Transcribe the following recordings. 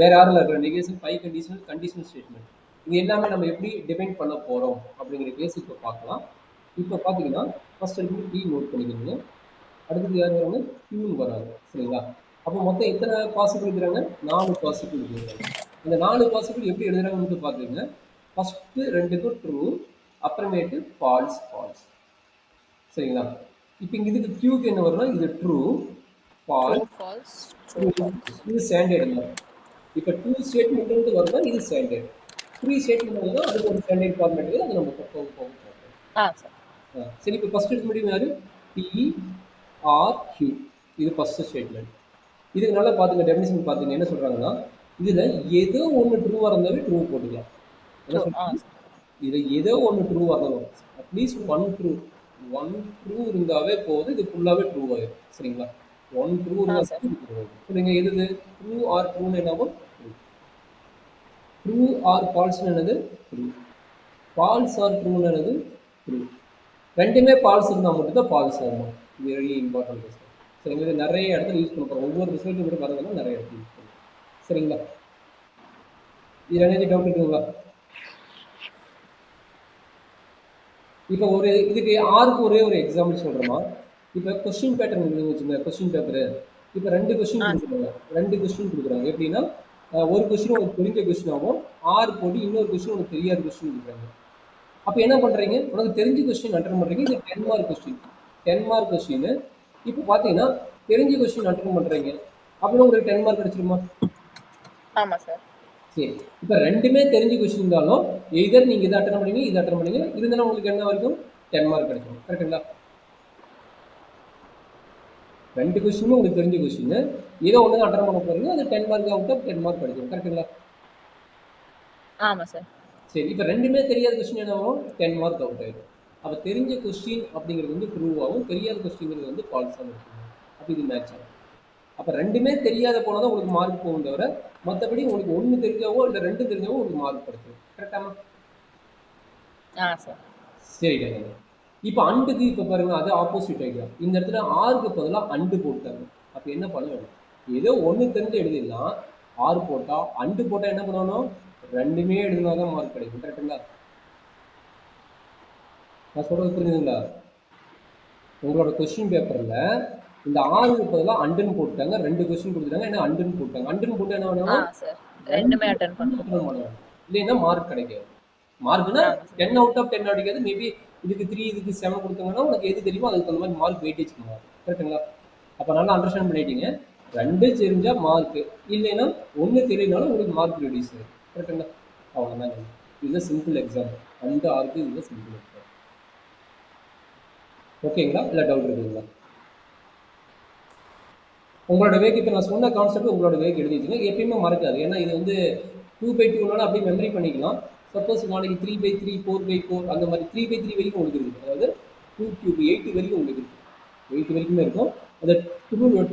வேற யாரும் இருக்கிற நெகேஷன் 5 கண்டிஷனல் ஸ்டேட்மெண்ட். இது எல்லாமே நம்ம எப்படி டிபைன் பண்ண போறோம் அப்படிங்கிற பேசிக் பார்க்கலாம். இப்போ பார்த்தீங்கன்னா ஃபர்ஸ்ட் எடுத்து டி நோட் பண்ணிக்கிறீங்க. அடுத்தது யார் வராங்க? கியூன்னு வராங்க. சரிங்களா? அப்போ மொத்தம் எத்தனை பாசிபிள் இருக்கிறாங்க? 4 பாசிபிள் இருக்கிறாங்க. அந்த 4 பாசிபிள் எப்படி எழுதுறாங்கன்னு பார்த்துங்க. ஃபர்ஸ்ட் ரெண்டுக்கும் ட்ரூ, அப்புறமேட்டு ஃபால்ஸ் ஃபால்ஸ். சரிங்களா? இப்போ இங்க இதுக்கு கியூக்கு என்ன வரும்னா இது true, True, false, false, true. true, false. இது ஸ்டாண்டர்ட் தான். இப்போ 2 ஸ்டேட்மெண்ட் வருதா இது ஸ்டாண்டர்ட். 3 ஸ்டேட்மெண்ட் வருதா அதுக்கு ஒரு ஸ்டாண்டர்ட் ஃபார்மேட் இருக்குது. அது நம்ம போக பார்ப்போம். Sir. சரி இப்போ ஃபர்ஸ்ட் எடுக்க முடியும் யாரு? T or Q. இது ஃபர்ஸ்ட் ஸ்டேட்மெண்ட். இதுக்கு நல்லா பார்த்துங்க டெஃபினிஷன் பார்த்துங்க என்ன சொல்றாங்கன்னா இதுல ஏதோ ஒன்று ட்ரூவா இருந்தாவே ட்ரூ போட்டுக்கலாம். என்ன True, சொல்றீங்க? sir. இதுல ஏதோ ஒன்று ட்ரூவா இருந்தாலும் அட்லீஸ்ட் ஒன் ட்ரூ இருந்தாவே போதும். இது ஃபுல்லாவே ட்ரூ ஆயிடும். சரிங்களா? ஒன் ட்ரூ இருந்தால் Sir. இது ட்ரூ ஆயிடும். சொல்லுங்க எது ட்ரூ ஆர் ட்ரூன்னு என்னவோ ட்ரூ. ட்ரூ ஆர் ஃபால்ஸ்னு என்னது? ட்ரூ. ஃபால்ஸ் ஆர் ட்ரூன்னு என்னது? ட்ரூ. ரெண்டுமே ஃபால்ஸ் இருந்தால் மட்டும்தான் ஃபால்ஸ் ஆகும். இது வெரி இம்பார்ட்டன்ட் ரிசல்ட். சரிங்க, இது நிறைய இடத்துல யூஸ் பண்ணுறோம். ஒவ்வொரு ரிசல்ட்டும் கூட பார்த்தீங்கன்னா நிறைய இடத்துல யூஸ் பண்ணுறோம். சரிங்களா? இது என்ன டவுட் இருக்குங்களா? இப்போ ஒரு இதுக்கு ஆருக்கு ஒரே ஒரு எக்ஸாம்பிள் சொல்கிறோமா? இப்போ கொஸ்டின் பேட்டர்ன் இருக்குதுன்னு வச்சுங்க. கொஸ்டின் பேப்பரு இப்போ 2 கொஸ்டின் கொடுக்குறாங்க. 2 கொஸ்டின் கொடுக்குறாங்க. எப்படின்னா ஒரு கொஸ்டின் உனக்கு தெரிஞ்ச கொஸ்டின் ஆகும். 6 போட்டு இன்னொரு கொஸ்டின் உனக்கு தெரியாத கொஸ்டின் கொடுக்குறாங்க. அப்போ என்ன பண்ணுறீங்க? உனக்கு தெரிஞ்ச கொஸ்டின் அட்டன் பண்ணுறீங்க. இது 10 மார்க் கொஸ்டின். 10 mark question. இப்போ பார்த்தீங்கன்னா தெரிஞ்ச கொஸ்டின் அட்டன் பண்ணுறீங்க அப்படின்னா உங்களுக்கு 10 மார்க் கிடைச்சிருமா? ஆமாம் சார். சரி, இப்போ ரெண்டுமே தெரிஞ்ச கொஸ்டின் இருந்தாலும் எதர் நீங்கள் இதை அட்டன் பண்ணீங்க இதை அட்டன் பண்ணீங்க இருந்தாலும் உங்களுக்கு என்ன வரைக்கும் 10 மார்க் கிடைக்கும். கரெக்டுங்களா? 2 கொஸ்டினும் உங்களுக்கு தெரிஞ்ச கொஸ்டின் ஏதோ ஒன்று அட்டன் பண்ண போறீங்க அது 10 மார்க் அவுட் ஆஃப் 10 மார்க் கிடைக்கும். கரெக்டுங்களா? ஆமாம் சார். சரி, இப்போ ரெண்டுமே தெரியாத கொஸ்டின் என்ன ஆகும்? 10 மார்க் அவுட் ஆயிடும். அப்போ தெரிஞ்ச கொஸ்டின் அப்படிங்கிறது வந்து ட்ரூ ஆகும், தெரியாத கொஸ்டின்ங்கிறது வந்து ஃபால்ஸாக இருக்கும். அப்போ இது மேட்ச் ஆகும். அப்போ ரெண்டுமே தெரியாத போனால் தான் உங்களுக்கு மார்க் போகும் தவிர மற்றபடி உங்களுக்கு ஒன்று தெரிஞ்சாவோ இல்லை 2 தெரிஞ்சாவோ உங்களுக்கு மார்க் கிடைக்கும். கரெக்டாமா? சார். சரி கேட்குங்க. இப்போ அண்டுக்கு இப்போ பாருங்க அது ஆப்போசிட் ஐடியா. இந்த இடத்துல ஆறுக்கு பதிலாக அண்டு போட்டாங்க. அப்போ என்ன பண்ண வேணும்? ஏதோ ஒன்று தெரிஞ்சு எழுதிடலாம். 6 போட்டால் அண்டு போட்டால் என்ன பண்ணணும்? ரெண்டுமே எழுதினா தான் மார்க் கிடைக்கும். கரெக்டுங்களா? நான் சொல்றது புரியுதுங்களா? உங்களோட கொஸ்டின் பேப்பர்ல இந்த 6க்கு பதிலாக அண்டுன்னு போட்டாங்க. 2 கொஸ்டின் கொடுத்துட்டாங்க. என்ன அண்டுன்னு போட்டாங்க. அண்டுன்னு போட்டு என்ன பண்ணணும்? சார். ரெண்டுமே அட்டெண்ட் பண்ணணும். இல்லைன்னா மார்க் கிடைக்காது. மார்க்னா 10 அவுட் ஆஃப் 10 அடிக்காது. மேபி இதுக்கு 3 இதுக்கு 7 கொடுத்தாங்கன்னா உனக்கு எது தெரியுமோ அதுக்கு தகுந்த மாதிரி மார்க் வெயிட்டேஜ் மாறும். கரெக்டுங்களா? அப்போ நல்லா அண்டர்ஸ்டாண்ட் பண்ணிட்டீங்க. 2 தெரிஞ்சா மார்க், இல்லைன்னா 1 தெரியலனாலும் உங்களுக்கு மார்க் ரெடியூஸ் ஆகும். கரெக்டுங்களா? அவ்வளோதான். இதுதான் சிம்பிள் எக்ஸாம்பிள். அந்த ஆர்க்கு இதுதான் சிம்பிள் எக்ஸாம்பிள். ஓகேங்களா? இல்லை டவுட் இருக்குங்களா? உங்களோட வேக் இப்போ நான் சொன்ன கான்செப்ட் உங்களோட வேக் எழுதி வச்சுங்க. எப்பயுமே மறக்காது. ஏன்னா இது வந்து 2/2 அப்படியே மெமரி பண்ணிக்கலாம். சப்போஸ் நாளைக்கு 3/3 4/4 அந்த மாதிரி 3/3 வரைக்கும் உங்களுக்கு இருக்குது. அதாவது 2³ 8 வரைக்கும் உங்களுக்கு இருக்குது. 8 வரைக்குமே இருக்கும். அந்த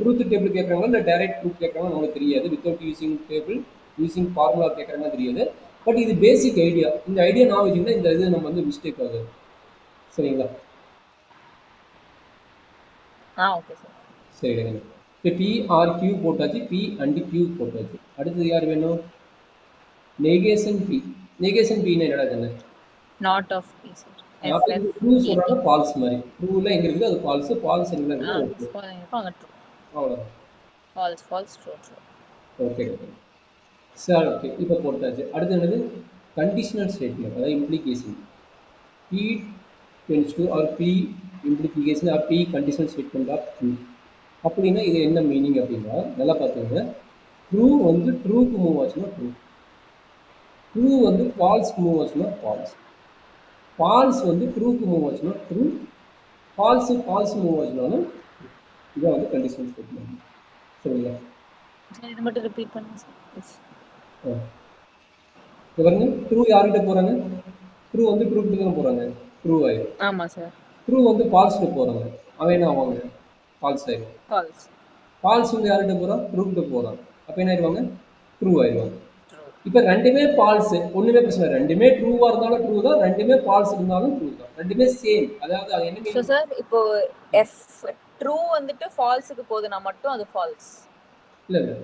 ட்ரூத் டேபிள் கேட்குறாங்களா இல்லை டைரக்ட் ட்ரூத் கேட்குறாங்க நமக்கு தெரியாது. Without using table using formula கேட்குறாங்க தெரியாது. பட் இது பேசிக் ஐடியா. இந்த ஐடியா நான் வச்சுருந்தா இந்த இது நம்ம வந்து மிஸ்டேக் ஆகுது. சரிங்களா? Okay sir. சரிங்க. இப்போ பி ஆர் கியூ போட்டாச்சு, பி அண்ட் கியூ போட்டாச்சு. அடுத்தது யார் வேணும்? Negation B. நெகேஷன் பின்னா என்னடா தானே? Not of P sir. அப்போ இது ட்ரூ சொல்கிறாங்க ஃபால்ஸ் மாதிரி. ட்ரூவில் எங்கே இருக்குது அது ஃபால்ஸு, ஃபால்ஸ் எங்கே இருக்குது அவ்வளோதான். False false true true. Okay okay sir. Okay இப்போ போட்டாச்சு. அடுத்து என்னது? கண்டிஷனல் ஸ்டேட்மெண்ட், அதாவது implication. P tends to R P implication R P conditional statement of true. அப்படின்னா இது என்ன மீனிங் அப்படின்னா நல்லா பார்த்துங்க. ட்ரூ வந்து ட்ரூக்கு மூவ் ஆச்சுன்னா ட்ரூ, ட்ரூ வந்து ஃபால்ஸ்க்கு மூவ் ஆச்சுன்னா ஃபால்ஸ், ஃபால்ஸ் வந்து ட்ரூக்கு மூவ் ஆச்சுன்னா ட்ரூ, ஃபால்ஸ் மூவ் ஆச்சுனாலும் இதான் வந்து கண்டிஷனல் ஸ்டேட்மெண்ட். சரிங்களா? இது மட்டும் ரிப்பீட் பண்ணுங்க சார். பாருங்க, ட்ரூ யார்கிட்ட போகிறாங்க? ட்ரூ வந்து ட்ரூ கிட்ட தான் போகிறாங்க. ட்ரூ ஆயிடும். ஆமாம் சார். ட்ரூ வந்து ஃபால்ஸ்கிட்ட போகிறாங்க. அவன் என்ன ஆவாங்க? ஃபால்ஸ் ஆயிடும். ஃபால்ஸ். ஃபால்ஸ் வந்து யார்கிட்ட போகிறான்? ட்ரூ கிட்ட போகிறான். அப்போ என்ன ஆயிடுவாங்க? ட்ரூ ஆயிடுவாங்க. இப்போ ரெண்டுமே ஃபால்ஸ், ஒன்றுமே பிரச்சனை. ரெண்டுமே ட்ரூவாக இருந்தாலும் ட்ரூ தான், ரெண்டுமே ஃபால்ஸ் இருந்தாலும் ட்ரூ தான். ரெண்டுமே சேம். அதாவது அது என்ன மீனிங் சார்? இப்போ எஃப் ட்ரூ வந்துட்டு ஃபால்ஸுக்கு போகுதுன்னா மட்டும் அது ஃபால்ஸ். இல்லை இல்லை,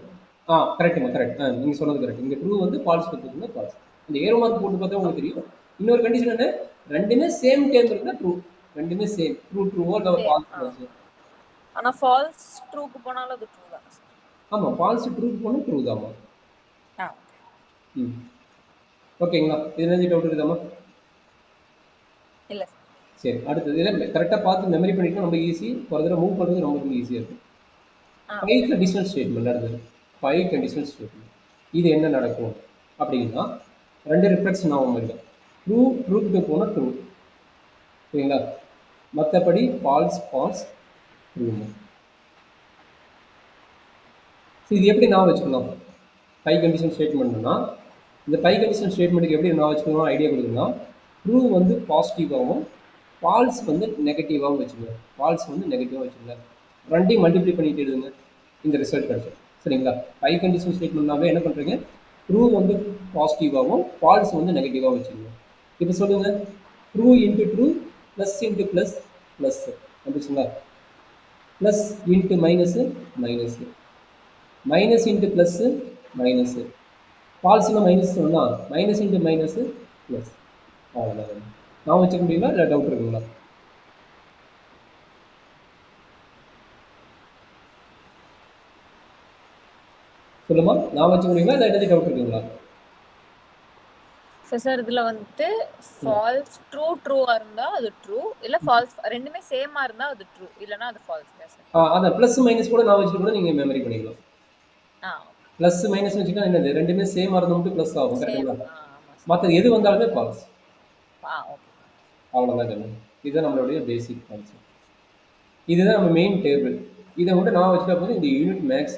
கரெக்ட்டுங்க, கரெக்ட். நீங்க சொன்னது கரெக்ட். இங்க ட்ரூ வந்து ஃபால்ஸ் குடுத்துருந்தா ஃபால்ஸ். இந்த ஏரோ மார்க் போட்டு பார்த்தா உங்களுக்கு தெரியும். இன்னொரு கண்டிஷன் என்ன? 2மே சேம் டேர்ம் இருந்தா ட்ரூ. 2மே சேம். ட்ரூவோ இல்ல சேம். ஃபால்ஸ். ஆனா ஃபால்ஸ் ட்ரூக்கு போனாலும் அது ட்ரூ தான் சார். ஆமா. ஃபால்ஸ் ட்ரூக்கு போனா ட்ரூ தாம்மா. ஆ. ம். ஓகேங்களா? இதுல எதுவும் டவுட் இருக்குதாம்மா? இல்ல சார். சரி. அடுத்தது இதில கரெக்ட்டா பார்த்து மெமரி பண்ணிட்டா ரொம்ப ஈஸி. ஃபர்தரா மூவ் பண்றது ரொம்ப ரொம்ப ஈஸியா இருக்கும். Bi okay. கண்டிஷனல் ஸ்டேட்மெண்ட் அடுத்தது. Biconditional statement. இது என்ன நடக்கும்? அப்படின்னா 2 ரிஃப்ளெக்ஸ் ஞாபகம் வைங்க. ட்ரூ போனா ட்ரூ. சரிங்களா? மத்தபடி ஃபால்ஸ், ஃபால்ஸ், ட்ரூன்னு. இது எப்படி ஞாபகம் வச்சுக்கலாம்? பை கண்டிஷன் ஸ்டேட்மெண்ட்னா, இந்த பை கண்டிஷன் ஸ்டேட்மெண்ட்டுக்கு எப்படி ஞாபகம் வச்சுக்கணும் ஐடியா குடுக்கணும்னா, ட்ரூ வந்து பாசிட்டிவாவும், ஃபால்ஸ் வந்து நெகட்டிவாவும் வச்சுக்கங்க. ஃபால்ஸ் வந்து நெகட்டிவா வச்சுக்கங்க. 2யும் மல்டிப்ளை பண்ணிட்டு எழுதுங்க. இந்த ரிசல்ட் கிடைக்கும். சரிங்களா? பை கண்டிஷன் ஸ்டேட்மெண்ட்னாவே என்ன பண்றீங்க? ட்ரூ வந்து பாசிட்டிவாவும், ஃபால்ஸ் வந்து நெகட்டிவா வச்சுக்கங்க. இப்ப சொல்லுங்க. True into true, plus into plus, plus. வந்துச்சுங்களா? Plus into minus, minus. Minus into plus minus ஃபால்ஸ்னா மைனஸ் சொல்லலாம் மைனஸ் இன்ட்டு மைனஸு ப்ளஸ் அவ்வளோதான் நான் வச்சுக்க முடியுங்களா இல்லை டவுட் இருக்குங்களா சொல்லுமா நான் வச்சுக்க முடியுங்களா இல்லை ஏதாவது டவுட் இருக்குங்களா சார் இதுல வந்துட்டு ஃபால்ஸ் ட்ரூவா இருந்தா அது ட்ரூ இல்ல ஃபால்ஸ் ரெண்டுமே சேமா இருந்தா அது ட்ரூ இல்லனா அது ஃபால்ஸ் சார். அதான் ப்ளஸ் மைனஸ் கூட நான் வச்சுட்டு கூட நீங்கள் மெமரி பண்ணிக்கலாம் ஆ. ப்ளஸ் மைனஸ் வச்சுட்டா என்னது ரெண்டுமே சேமாக இருந்தால் மட்டும் ப்ளஸ் ஆகும் சேம். கரெக்டுங்களா ஆமா சார். மற்றது எது வந்தாலுமே ஃபால்ஸ் ஓகே. அவ்வளோதான் கண்ணு இதுதான் நம்மளுடைய பேசிக் கான்செப்ட் இதுதான் நம்ம மெயின் டேபிள் இதை மட்டும் நான் வச்சுட்டா போதும் இந்த யூனிட் மேக்ஸ்